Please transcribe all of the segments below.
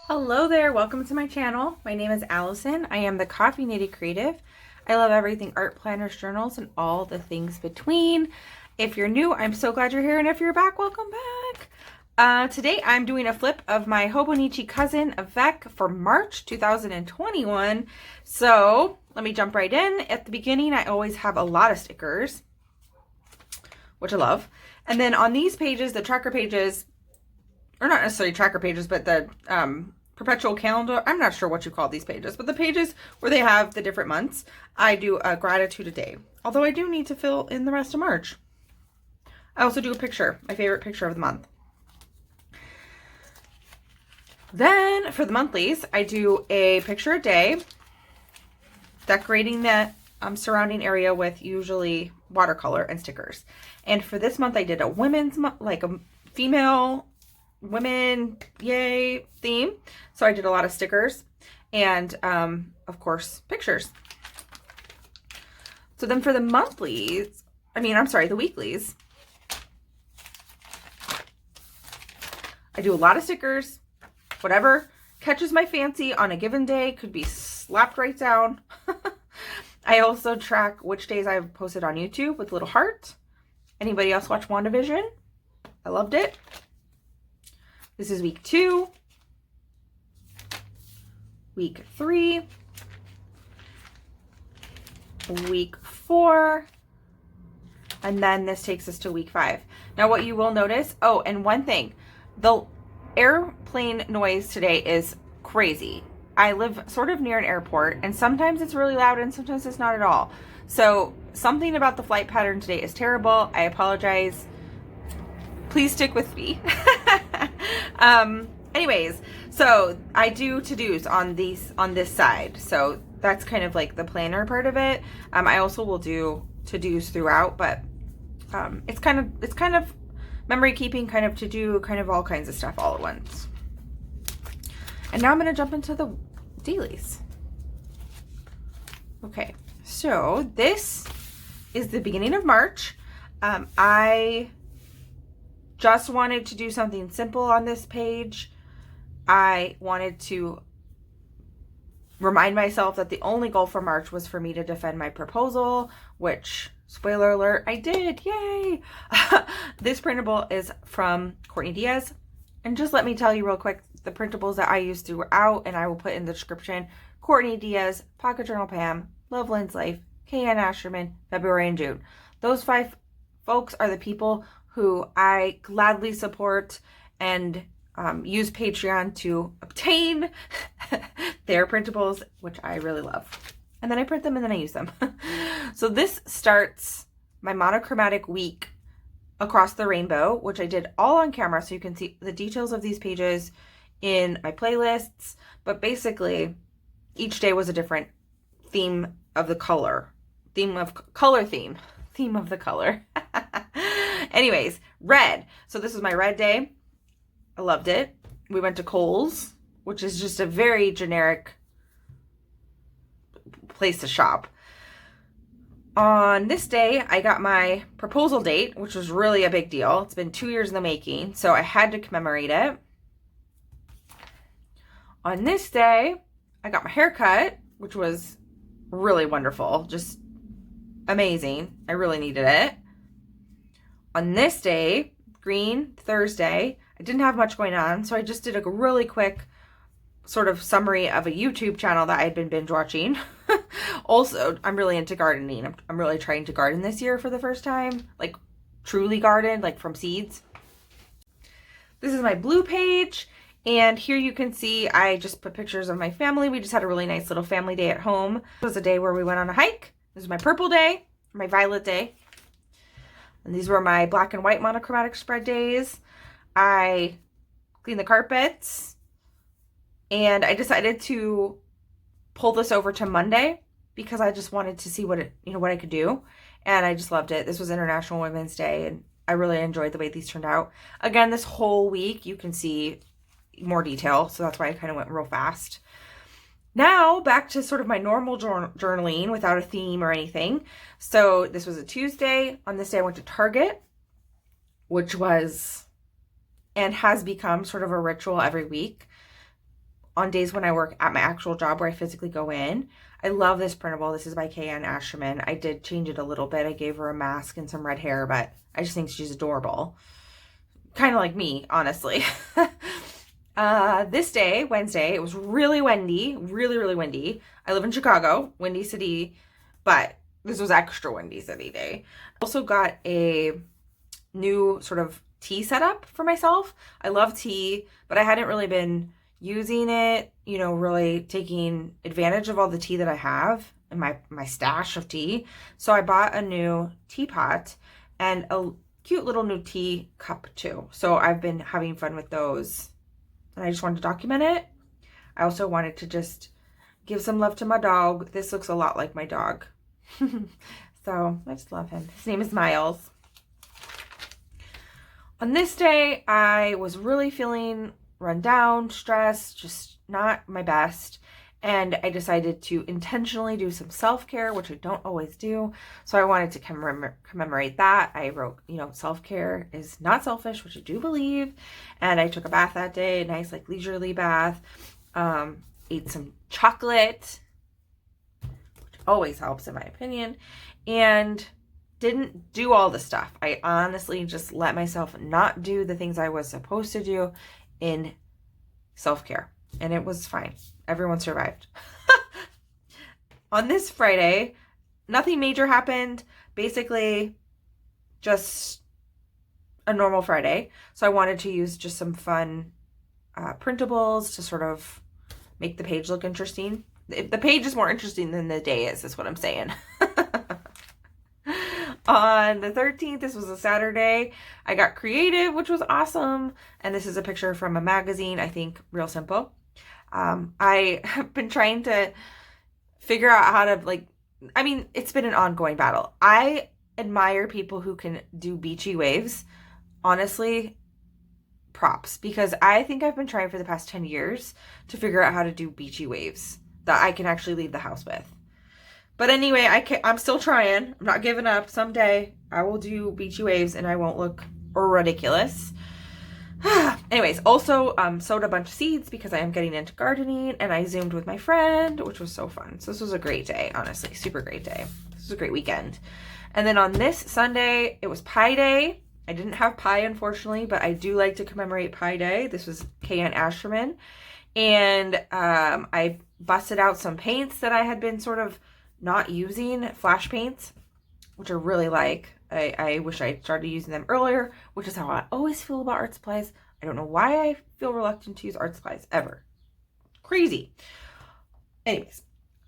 Hello there, welcome to my channel. My name is Allison. I am the Coffee Knitted Creative. I love everything art, planners, journals, and all the things between. If you're new, I'm so glad you're here, and if you're back, welcome back. Today I'm doing a flip of my Hobonichi cousin Avec for March 2021. So let me jump right in. At the beginning, I always have a lot of stickers, which I love. And then on these pages, the tracker pages, or not necessarily tracker pages, but the perpetual calendar, I'm not sure what you call these pages, but the pages where they have the different months, I do a gratitude a day. Although I do need to fill in the rest of March. I also do a picture, my favorite picture of the month. Then for the monthlies, I do a picture a day, decorating that surrounding area with usually watercolor and stickers. And for this month, I did a women's, like a female women yay theme, so I did a lot of stickers and of course pictures. So then for the monthlies, the weeklies, I do a lot of stickers. Whatever catches my fancy on a given day could be slapped right down. I also track which days I've posted on YouTube with a little heart. Anybody else watch WandaVision? I loved it. This is week 2, week 3, week 4, and then this takes us to week 5. Now what you will notice, oh, and one thing, the airplane noise today is crazy. I live sort of near an airport, and sometimes it's really loud and sometimes it's not at all. So something about the flight pattern today is terrible. I apologize. Please stick with me. Anyways, so I do to-dos on this side. So that's kind of like the planner part of it. I also will do to-dos throughout, but it's kind of memory keeping, kind of to-do, kind of all kinds of stuff all at once. And now I'm going to jump into the dailies. Okay, so this is the beginning of March. I just wanted to do something simple on this page. I wanted to remind myself that the only goal for March was for me to defend my proposal, which, spoiler alert, I did. Yay! This printable is from Courtney Diaz. And just let me tell you real quick, the printables that I use throughout, and I will put in the description: Courtney Diaz, PocketJournalPam, LoveLynnsLife, Kayann Ausherman, February and June. Those 5 folks are the people who I gladly support and use Patreon to obtain their printables, which I really love. And then I print them and then I use them. So this starts my monochromatic week across the rainbow, which I did all on camera, so you can see the details of these pages in my playlists. But basically, each day was a different theme of the color. Theme of the color. Anyways, red. So this was my red day. I loved it. We went to Kohl's, which is just a very generic place to shop. On this day, I got my proposal date, which was really a big deal. It's been 2 years in the making, so I had to commemorate it. On this day, I got my hair cut, which was really wonderful. Just amazing. I really needed it. On this day, Green Thursday, I didn't have much going on, so I just did a really quick sort of summary of a YouTube channel that I'd been binge watching. Also, I'm really into gardening. I'm really trying to garden this year for the first time, like truly garden, like from seeds. This is my blue page, and here you can see I just put pictures of my family. We just had a really nice little family day at home. It was a day where we went on a hike. This is my purple day, my violet day. And these were my black and white monochromatic spread days. I cleaned the carpets, and I decided to pull this over to Monday because I just wanted to see what I could do, and I just loved it. This was International Women's Day, and I really enjoyed the way these turned out. Again, this whole week you can see more detail, so that's why I kind of went real fast. Now back to sort of my normal journaling without a theme or anything. So this was a Tuesday. On this day I went to Target, which was and has become sort of a ritual every week. on days when I work at my actual job where I physically go in. I love this printable. This is by Kayann Ausherman. I did change it a little bit. I gave her a mask and some red hair, but I just think she's adorable. Kind of like me, honestly. This day, Wednesday, it was really windy, really windy. I live in Chicago, windy city, but this was extra windy city day. Also got a new sort of tea setup for myself. I love tea, but I hadn't really been using it, you know, really taking advantage of all the tea that I have in my stash of tea. So I bought a new teapot and a cute little new tea cup too. So I've been having fun with those. And I just wanted to document it. I also wanted to just give some love to my dog. This looks a lot like my dog. So I just love him. His name is Miles. On this day, I was really feeling run down, stressed, just not my best. And I decided to intentionally do some self-care, which I don't always do. So I wanted to commemorate that. I wrote, you know, self-care is not selfish, which I do believe. And I took a bath that day, a nice, like, leisurely bath. Ate some chocolate, which always helps in my opinion. And didn't do all the stuff. I honestly just let myself not do the things I was supposed to do in self-care. And it was fine. Everyone survived. On this Friday, nothing major happened. Basically, just a normal Friday. So I wanted to use just some fun printables to sort of make the page look interesting. The page is more interesting than the day is what I'm saying. On the 13th, this was a Saturday, I got creative, which was awesome. And this is a picture from a magazine, I think, Real Simple. I have been trying to figure out how to, like, I mean, it's been an ongoing battle. I admire people who can do beachy waves. Honestly, props. Because I think I've been trying for the past 10 years to figure out how to do beachy waves that I can actually leave the house with. But anyway, I'm still trying. I'm not giving up. Someday I will do beachy waves and I won't look ridiculous. Anyways, also sowed a bunch of seeds because I am getting into gardening, and I Zoomed with my friend, which was so fun. So this was a great day, honestly. Super great day. This was a great weekend. And then on this Sunday, it was Pie Day. I didn't have pie, unfortunately, but I do like to commemorate Pie Day. This was Kayann Ausherman. And I busted out some paints that I had been sort of not using, flash paints, which I really like. I wish I started using them earlier, which is how I always feel about art supplies. I don't know why I feel reluctant to use art supplies ever. Crazy. Anyways,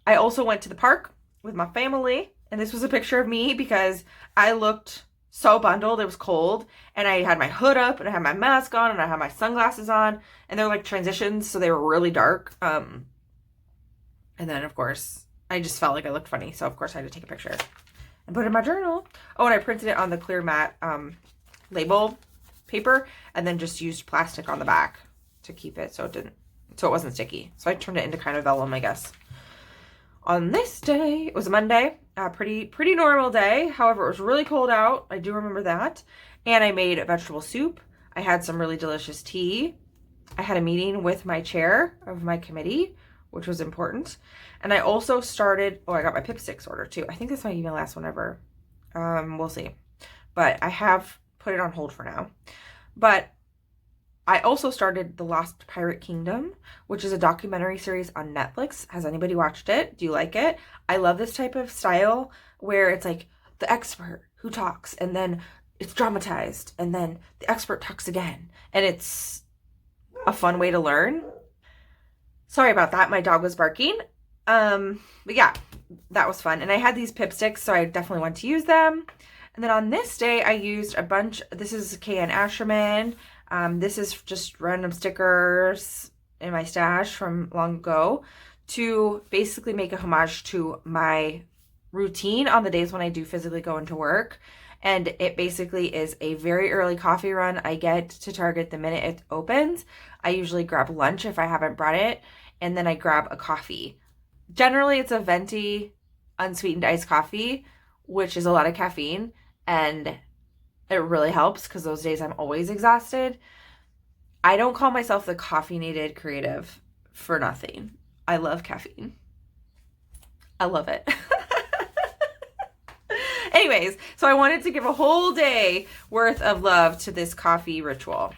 I also went to the park with my family, and this was a picture of me because I looked so bundled. It was cold, and I had my hood up, and I had my mask on, and I had my sunglasses on, and they're like transitions, so they were really dark. And then, of course, I just felt like I looked funny, so of course I had to take a picture and put it in my journal. Oh, and I printed it on the clear matte label paper, and then just used plastic on the back to keep it so it wasn't sticky. So I turned it into kind of vellum, I guess. On this day, it was a Monday, a pretty normal day. However, it was really cold out. I do remember that. And I made a vegetable soup. I had some really delicious tea. I had a meeting with my chair of my committee, which was important. And I also started, I got my Pipsticks order too. I think this might be my last one ever. We'll see. But I have put it on hold for now. But I also started The Lost Pirate Kingdom, which is a documentary series on Netflix. Has anybody watched it? Do you like it? I love this type of style where it's like the expert who talks, and then it's dramatized, and then the expert talks again. And it's a fun way to learn. Sorry about that. My dog was barking. But yeah, that was fun. And I had these Pipsticks, so I definitely want to use them. And then on this day, I used a bunch. This is Kayann Ausherman. This is just random stickers in my stash from long ago to basically make a homage to my routine on the days when I do physically go into work. And it basically is a very early coffee run. I get to Target the minute it opens. I usually grab lunch if I haven't brought it, and then I grab a coffee. Generally, it's a venti, unsweetened iced coffee, which is a lot of caffeine, and it really helps because those days I'm always exhausted. I don't call myself the caffeinated creative for nothing. I love caffeine. I love it. Anyways, so I wanted to give a whole day worth of love to this coffee ritual.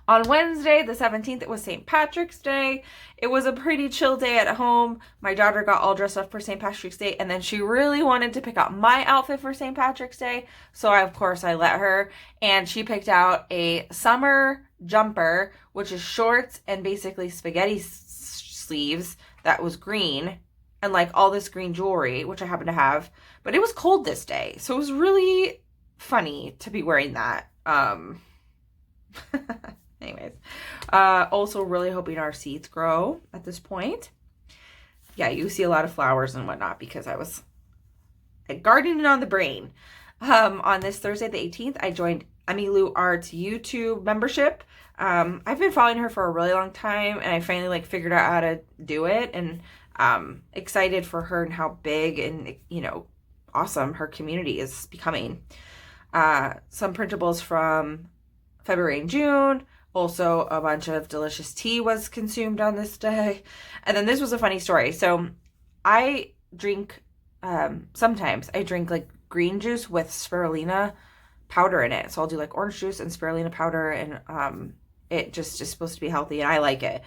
On Wednesday, the 17th, it was St. Patrick's Day. It was a pretty chill day at home. My daughter got all dressed up for St. Patrick's Day, and then she really wanted to pick out my outfit for St. Patrick's Day. So, of course, I let her, and she picked out a summer jumper, which is shorts and basically spaghetti sleeves that was green, and like all this green jewelry, which I happen to have. But it was cold this day, so it was really funny to be wearing that. Anyways, also really hoping our seeds grow at this point. Yeah, you see a lot of flowers and whatnot because I was gardening on the brain. On this Thursday, the 18th, I joined Emmylou Art's YouTube membership. I've been following her for a really long time, and I finally like figured out how to do it, and excited for her and how big and, you know, awesome her community is becoming. Some printables from February and June. Also, a bunch of delicious tea was consumed on this day. And then this was a funny story. So I drink, sometimes I drink like green juice with spirulina powder in it. So I'll do like orange juice and spirulina powder, and it just is supposed to be healthy, and I like it.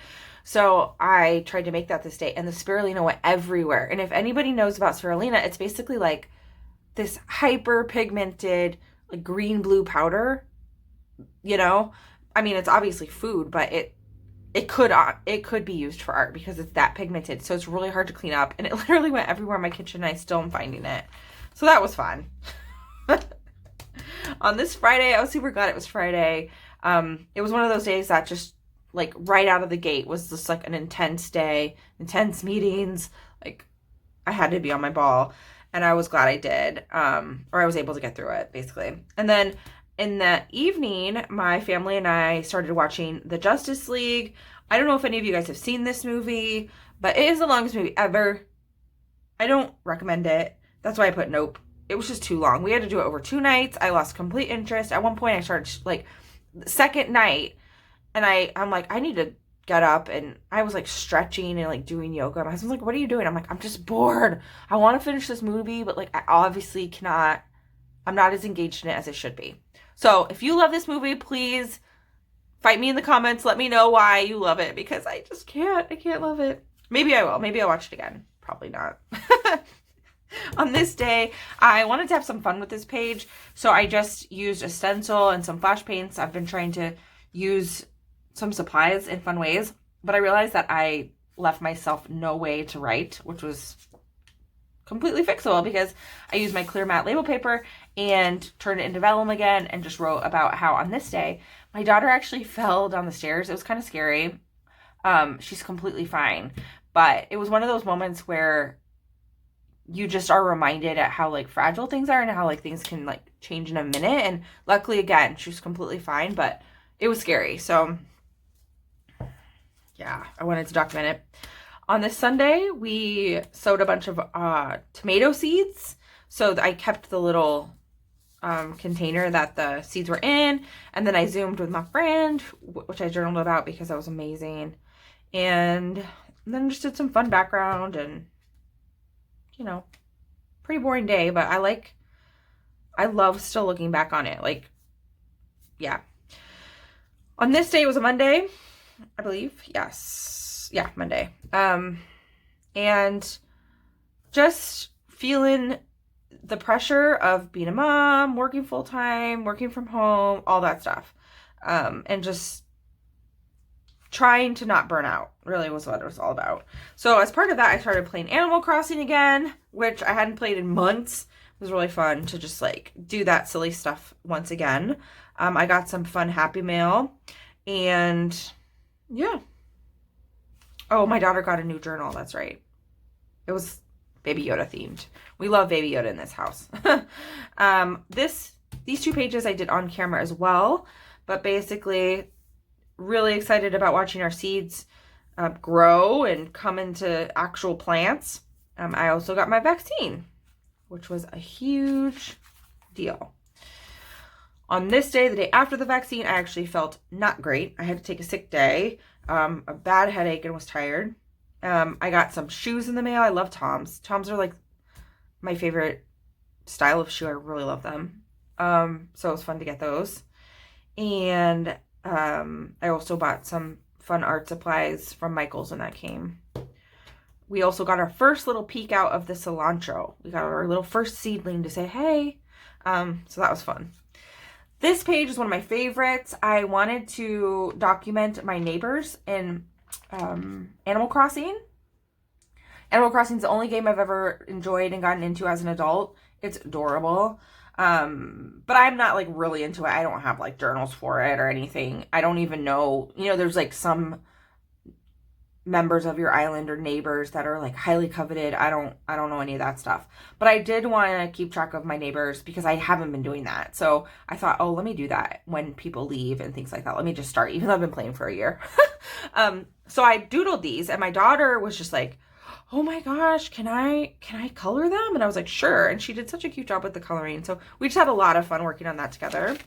So I tried to make that this day, and the spirulina went everywhere. And if anybody knows about spirulina, it's basically like this hyper pigmented like green blue powder, you know. I mean, it's obviously food, but it could be used for art because it's that pigmented. So it's really hard to clean up, and it literally went everywhere in my kitchen, and I still am finding it. So that was fun. On this Friday, I was super glad it was Friday. It was one of those days that just like right out of the gate was just like an intense day, intense meetings. Like I had to be on my ball, and I was glad I did, or I was able to get through it basically. And then in the evening, my family and I started watching the Justice League. I don't know if any of you guys have seen this movie, but it is the longest movie ever. I don't recommend it. That's why I put nope. It was just too long. We had to do it over 2 nights. I lost complete interest. At one point, I started like the second night, and I'm like, I need to get up, and I was like stretching and like doing yoga. My husband's like, what are you doing? I'm like, I'm just bored. I want to finish this movie, but like I obviously cannot. I'm not as engaged in it as I should be. So if you love this movie, please fight me in the comments. Let me know why you love it, because I just can't. I can't love it. Maybe I will. Maybe I'll watch it again. Probably not. On this day, I wanted to have some fun with this page, so I just used a stencil and some flash paints. I've been trying to use some supplies in fun ways, but I realized that I left myself no way to write, which was completely fixable because I used my clear matte label paper and turned it into vellum again and just wrote about how on this day, my daughter actually fell down the stairs. It was kind of scary. She's completely fine, but it was one of those moments where you just are reminded at how like fragile things are and how like things can like change in a minute. And luckily, again, she was completely fine, but it was scary. So yeah, I wanted to document it. On this Sunday, we sowed a bunch of tomato seeds. So I kept the little container that the seeds were in, and then I Zoomed with my friend, which I journaled about because that was amazing. And then just did some fun background, and you know, pretty boring day, but I love still looking back on it. Like, yeah. On this day, it was a Monday, I believe. Yes. Yeah, Monday. And just feeling the pressure of being a mom, working full time, working from home, all that stuff. And just trying to not burn out really was what it was all about. So as part of that, I started playing Animal Crossing again, which I hadn't played in months. It was really fun to just like do that silly stuff once again. I got some fun Happy Mail, and yeah. Oh, my daughter got a new journal. That's right. It was Baby Yoda themed. We love Baby Yoda in this house. These 2 pages I did on camera as well, but basically really excited about watching our seeds grow and come into actual plants. I also got my vaccine, which was a huge deal. On this day, the day after the vaccine, I actually felt not great. I had to take a sick day. a bad headache and was tired. I got some shoes in the mail. I love Toms. Toms are like my favorite style of shoe. I really love them. So it was fun to get those. And I also bought some fun art supplies from Michael's when that came. We also got our first little peek out of the cilantro. We got our little first seedling to say, hey. So that was fun. This page is one of my favorites. I wanted to document my neighbors in Animal Crossing. Animal Crossing is the only game I've ever enjoyed and gotten into as an adult. It's adorable. But I'm not like really into it. I don't have like journals for it or anything. I don't even know, there's like some members of your island or neighbors that are like highly coveted. I don't know any of that stuff. But I did want to keep track of my neighbors because I haven't been doing that. So I thought, oh, let me do that when people leave and things like that. Let me just start, even though I've been playing for a year. So I doodled these and my daughter was just like, oh my gosh, can I color them? And I was like, sure. And she did such a cute job with the coloring. So we just had a lot of fun working on that together.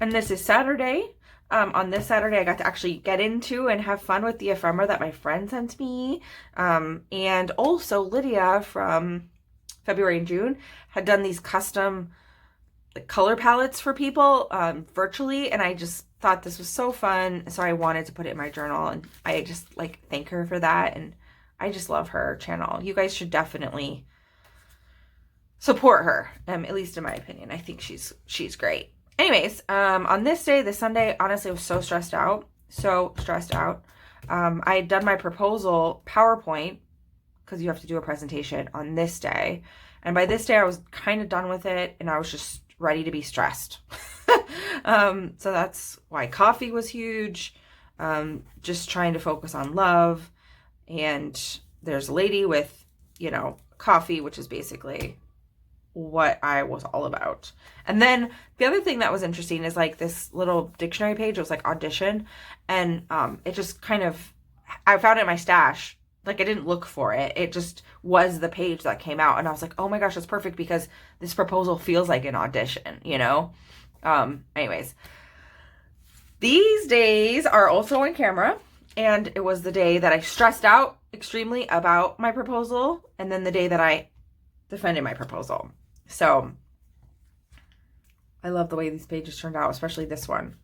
And this is Saturday. On this Saturday, I got to actually get into and have fun with the ephemera that my friend sent me. And also Lydia from February and June had done these custom color palettes for people virtually. And I just thought this was so fun. So I wanted to put it in my journal. And I just like thank her for that. And I just love her channel. You guys should definitely support her, at least in my opinion. I think she's great. Anyways, on this day, this Sunday, honestly, I was so stressed out. I had done my proposal PowerPoint because you have to do a presentation on this day. And by this day, I was kind of done with it and I was just ready to be stressed. So that's why coffee was huge. Just trying to focus on love. And there's a lady with, coffee, which is basically what I was all about. And then the other thing that was interesting is like this little dictionary page. It was like audition. And it just kind of, I found it in my stash. Like I didn't look for it. It just was the page that came out. And I was like, oh my gosh, that's perfect because this proposal feels like an audition, Anyways, these days are also on camera. And it was the day that I stressed out extremely about my proposal. And then the day that I defended my proposal. So I love the way these pages turned out, especially this one.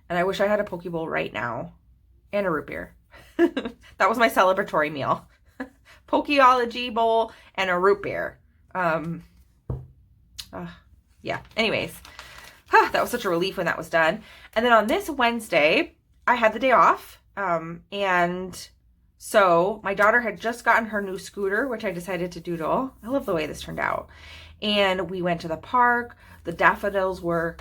And I wish I had a poke bowl right now and a root beer. That was my celebratory meal. Pokeology bowl and a root beer. Yeah. Anyways, that was such a relief when that was done. And then on this Wednesday, I had the day off. And so my daughter had just gotten her new scooter, which I decided to doodle. I love the way this turned out. And we went to the park. The daffodils were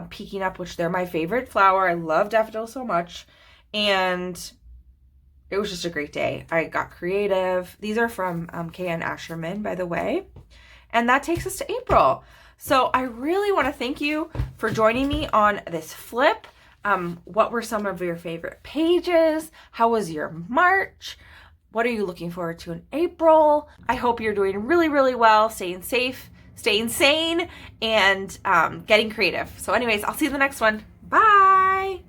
peeking up, which they're my favorite flower. I love daffodils so much. And it was just a great day. I got creative. These are from Kayann Ausherman, by the way. And that takes us to April. So I really want to thank you for joining me on this flip. What were some of your favorite pages? How was your March? What are you looking forward to in April? I hope you're doing really, really well, staying safe, staying sane, and getting creative. So anyways, I'll see you in the next one. Bye!